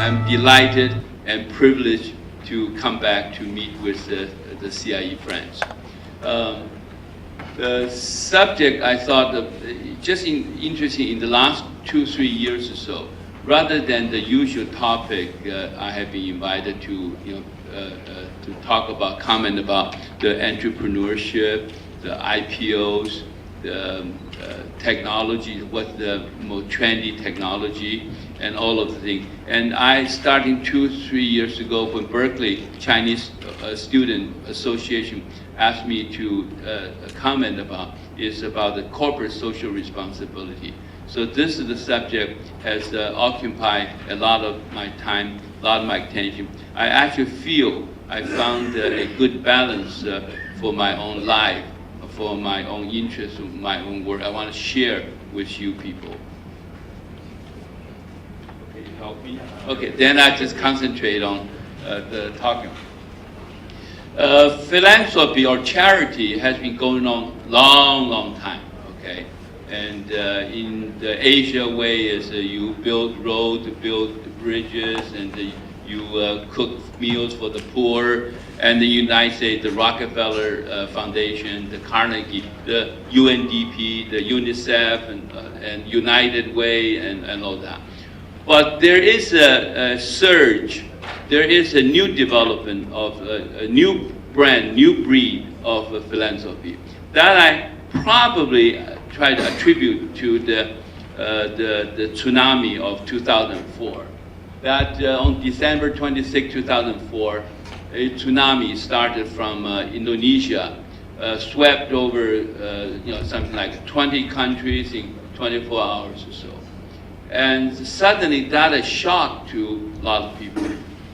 I'm delighted and privileged to come back to meet with the CIE friends. The subject I thought just interesting in the last 2-3 years or so, rather than the usual topic I have been invited to, to talk about, comment about the entrepreneurship, the IPOs, the technology, what's the most trendy technology, and all of the things. And I, starting 2-3 years ago, when Berkeley Chinese Student Association asked me to comment about, is about the corporate social responsibility. So this is the subject has occupied a lot of my time, a lot of my attention. I actually feel I found a good balance for my own life, for my own interest, my own work. I want to share with you people. Okay, you help me? Okay, then I just concentrate on the talking. Philanthropy or charity has been going on long time, okay? And in the Asia way is you build roads, build bridges, and you cook meals for the poor. And the United States, the Rockefeller Foundation, the Carnegie, the UNDP, the UNICEF, and United Way, and all that. But there is a surge. There is a new development of a new brand, new breed of philanthropy that I probably try to attribute to the tsunami of 2004. That on December 26, 2004, a tsunami started from Indonesia, swept over something like 20 countries in 24 hours or so. And suddenly that is a shock to a lot of people.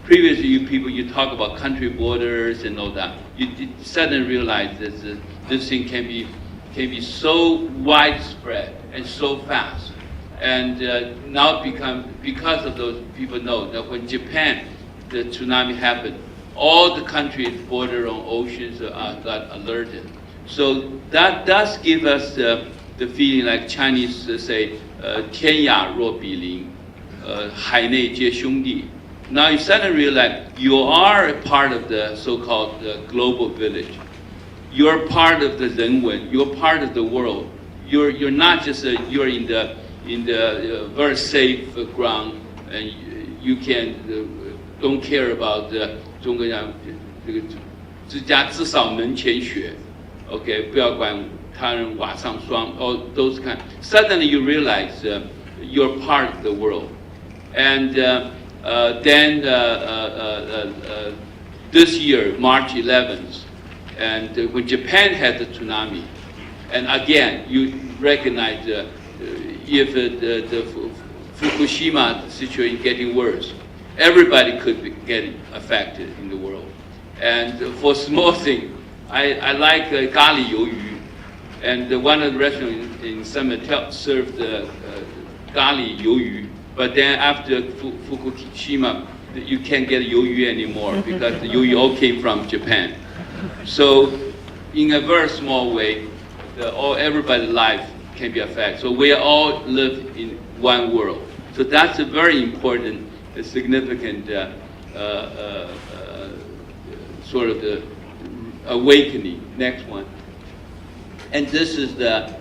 Previously, you talk about country borders and all that. You suddenly realize that this thing can be so widespread and so fast. And now because of those people know that when Japan, the tsunami happened, all the countries border on oceans got alerted. So that does give us the feeling like Chinese say, 天涯若比邻, 海内皆兄弟. Now you suddenly realize you are a part of the so-called global village. You're part of the Renwen. You're part of the world. You're not just you're in the very safe ground, and you can don't care about 中国讲这个自家自扫门前雪 ，OK， 不要管他人瓦上霜 ，all those kind. Suddenly you realize you're part of the world, and then this year, March 11th, and when Japan had the tsunami, and again you recognize if the Fukushima situation getting worse. Everybody could be getting affected in the world. And for small things, I like gali youyu. And one of the restaurants in Summit served gali youyu. But then after Fukushima, you can't get youyu anymore because the youyu all came from Japan. So in a very small way, everybody's life can be affected. So we all live in one world. So that's a very important, a significant sort of the awakening. Next one. And this is the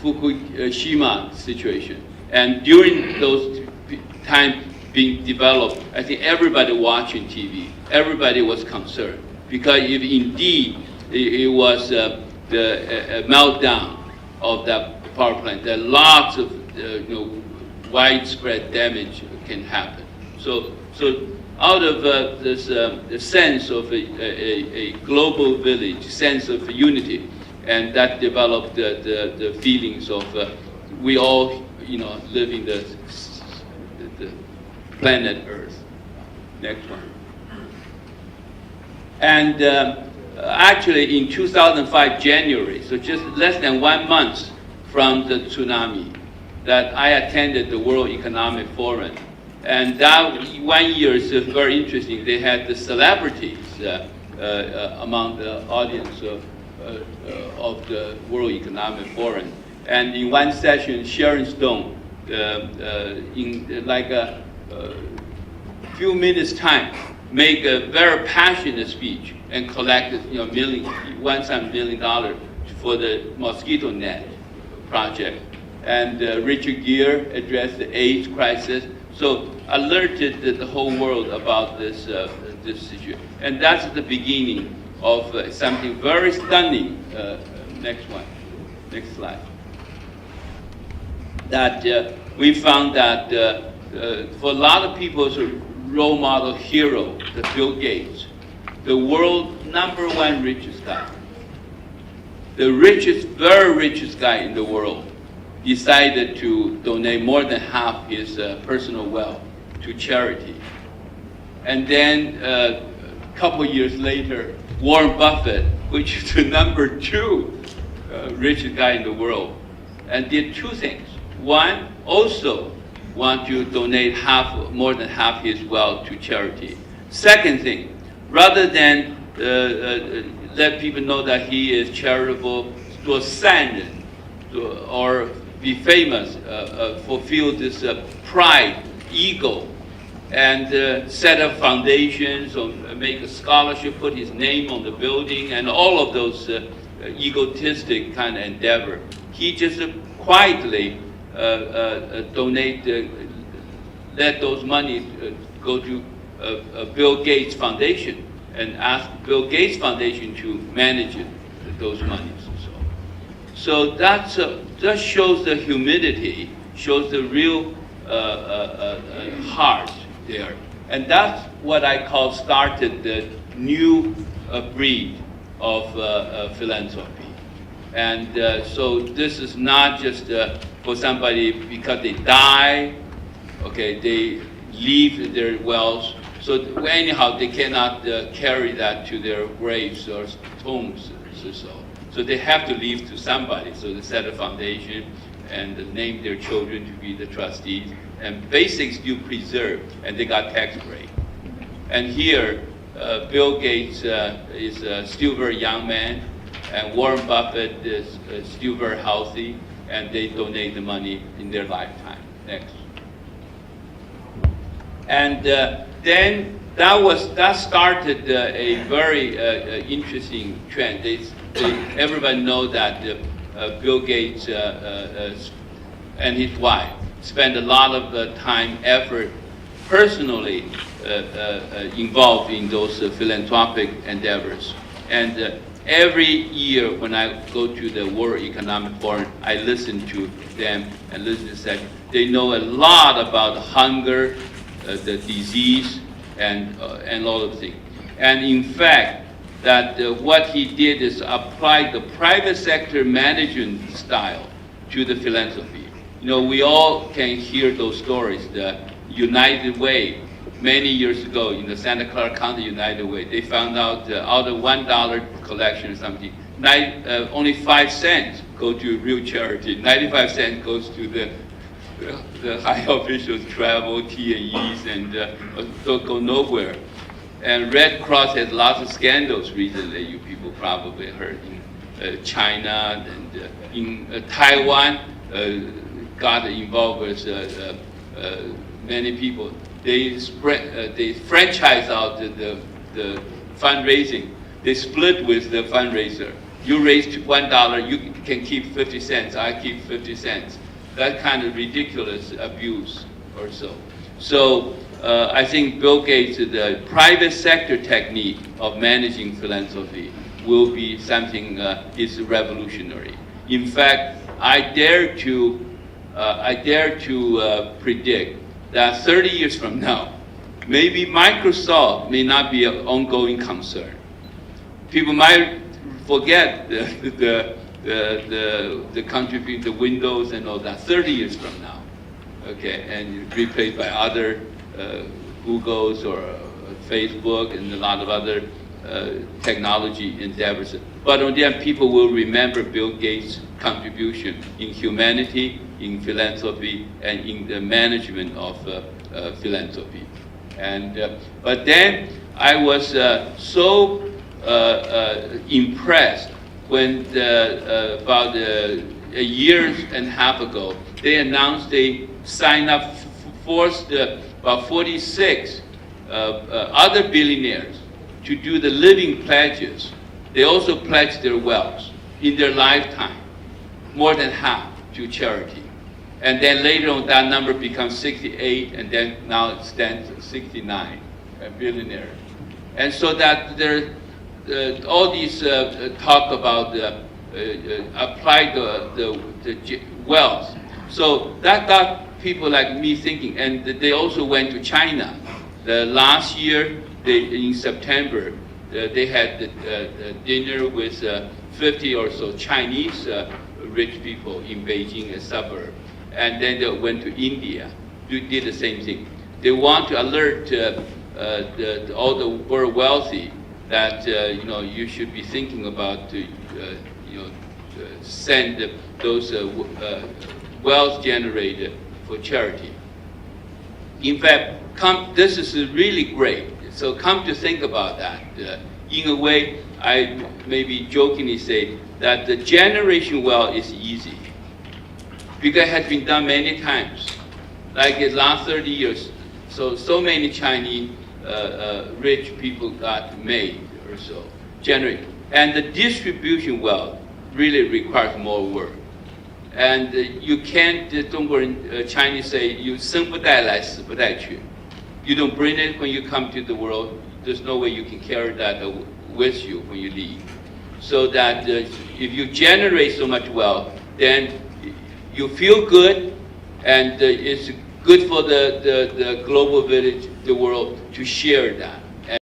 Fukushima situation. And during those time being developed, I think everybody watching TV, everybody was concerned. Because if indeed it was a meltdown of that power plant, there are lots of widespread damage can happen. So out of this sense of a global village, sense of unity, and that developed the feelings of we all live in the planet Earth. Next one. And actually in 2005 January, so just less than 1 month from the tsunami, that I attended the World Economic Forum. And that 1 year is very interesting. They had the celebrities among the audience of the World Economic Forum. And in one session, Sharon Stone in like a few minutes time, make a very passionate speech and collected $1 million for the mosquito net project. And Richard Gere addressed the AIDS crisis, so alerted the whole world about this situation. And that's the beginning of something very stunning. Next slide. That we found that for a lot of people's role model hero, the Bill Gates, the world's #1 richest guy, the richest, very richest guy in the world, decided to donate more than half his personal wealth to charity. And then a couple years later, Warren Buffett, which is the #2 richest guy in the world, and did two things. One, also want to donate more than half his wealth to charity. Second thing, rather than let people know that he is charitable, to ascend or be famous, fulfill this pride, ego, and set up foundations, or make a scholarship, put his name on the building, and all of those egotistic kind of endeavor. He just quietly donate, let those money go to Bill Gates Foundation, and ask Bill Gates Foundation to manage those monies. So that shows the humility, shows the real heart there. And that's what I call started the new breed of philanthropy. And so this is not just for somebody because they die, okay, they leave their wealth. So anyhow, they cannot carry that to their graves or tombs. So they have to leave to somebody. So they set a foundation and name their children to be the trustees. And basics you preserve, and they got tax break. And here, Bill Gates is still very young man, and Warren Buffett is still very healthy, and they donate the money in their lifetime. Next. And then that started a very interesting trend. Everybody knows that Bill Gates and his wife spend a lot of time, effort, personally involved in those philanthropic endeavors. And every year when I go to the World Economic Forum, I listen to them and listen to them. They know a lot about hunger, the disease, and all of things. And in fact, that what he did is apply the private sector management style to the philanthropy. You know, we all can hear those stories. The United Way, many years ago in the Santa Clara County United Way, they found out out of $1 collection or something, only 5 cents go to real charity. 95 cents goes to the high officials, travel, T&Es, and don't go nowhere. And Red Cross has lots of scandals recently. You people probably heard in China and in Taiwan. Got involved with many people. They franchise out the fundraising. They split with the fundraiser. You raise $1, you can keep 50 cents. I keep 50 cents. That kind of ridiculous abuse or so. So I think Bill Gates, the private sector technique of managing philanthropy will be something is revolutionary. In fact, I dare to predict that 30 years from now, maybe Microsoft may not be an ongoing concern. People might forget the contribution, the Windows and all that 30 years from now, okay, and replaced by other Googles or Facebook and a lot of other technology endeavors. But on the end, people will remember Bill Gates' contribution in humanity, in philanthropy, and in the management of philanthropy. And but then I was so impressed when about a year and a half ago, they announced they signed up, forced about 46 other billionaires to do the living pledges. They also pledged their wealth in their lifetime, more than half to charity. And then later on, that number becomes 68, and then now it stands at 69 billionaires. And so that there, all these talk about apply the wealth. So that got people like me thinking, and they also went to China. Last year, in September, they had the dinner with 50 or so Chinese rich people in Beijing, a suburb. And then they went to India, did the same thing. They want to alert all the world wealthy that you should be thinking about send those wealth generated for charity. In fact, this is really great. So come to think about that. In a way, I maybe jokingly say that the generation wealth is easy, because it has been done many times. Like in the last 30 years, so many Chinese rich people got made or so, generate. And the distribution wealth really requires more work. And you can't, Chinese say, you 生不带来死不带去. You don't bring it when you come to the world. There's no way you can carry that with you when you leave. So that if you generate so much wealth, then you feel good, and it's good for the global village, the world, to share that.